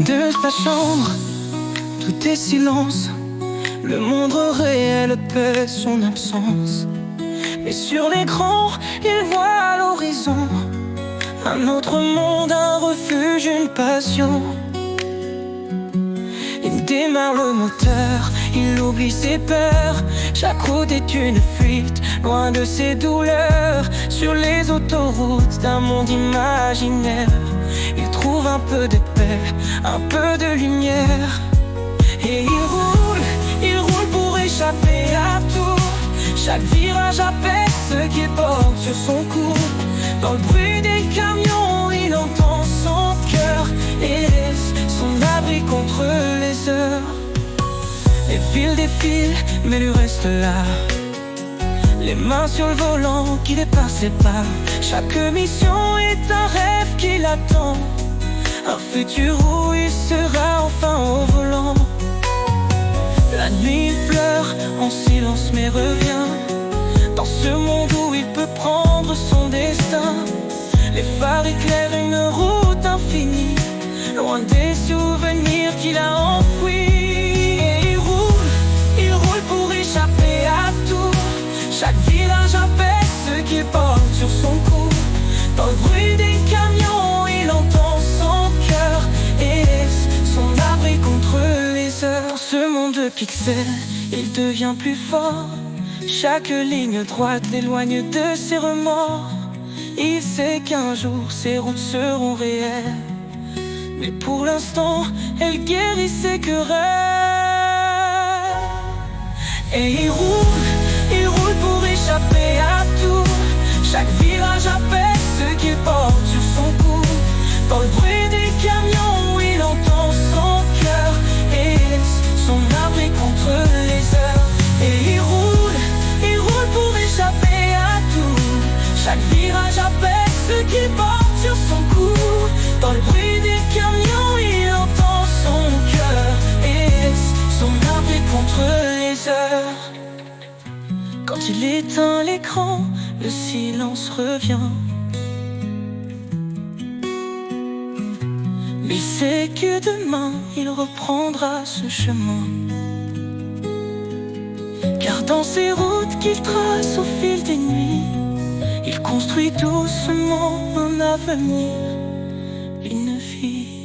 De sa chambre, tout est silence. Le monde réel pèse son absence. Et sur l'écran, il voit à l'horizon un autre monde, un refuge, une passion. Il démarre le moteur, il oublie ses peurs. Chaque route est une fuite, loin de ses douleurs. Sur les autoroutes d'un monde imaginaire, il trouve un peu de paix, un peu de lumière. Et il roule pour échapper à tout. Chaque virage apaise ce qu'il porte sur son cou. Dans le bruit des camions, il entend son cœur et laisse son abri contre les heures. Les villes défilent, mais lui reste là, les mains sur le volant qui dépasse ses pas. Chaque mission est un rêve qui l'attend, un futur où il sera enfin au volant. La nuit il pleure en silence mais revient dans ce monde où il peut prendre son destin. Les phares éclairent une route infinie, loin des souvenirs qu'il a enfouis. Et il roule pour échapper à tout. Chaque village apaise ce qu'il porte sur son cou. Dans le bruit des camions, il entend son cœur et laisse son abri contre les heures. Dans ce monde de pixels, il devient plus fort. Chaque ligne droite l'éloigne de ses remords. Il sait qu'un jour ses routes seront réelles, mais pour l'instant, elle guérit ses querelles. Et il roule pour échapper à tout. Chaque virage apaise ce qu'il porte sur son cou. Dans le bruit des camions, il entend son cœur et laisse son abri contre les heures. Et il roule pour échapper à tout. Chaque virage apaise ce qu'il porte sur son cou. Dans le bruit des camions, il entend son cœur et laisse son abri contre les heures. Quand il éteint l'écran, le silence revient. Mais il sait que demain, il reprendra ce chemin. Car dans ces routes qu'il trace au fil des nuits, il construit doucement un avenir, une vie.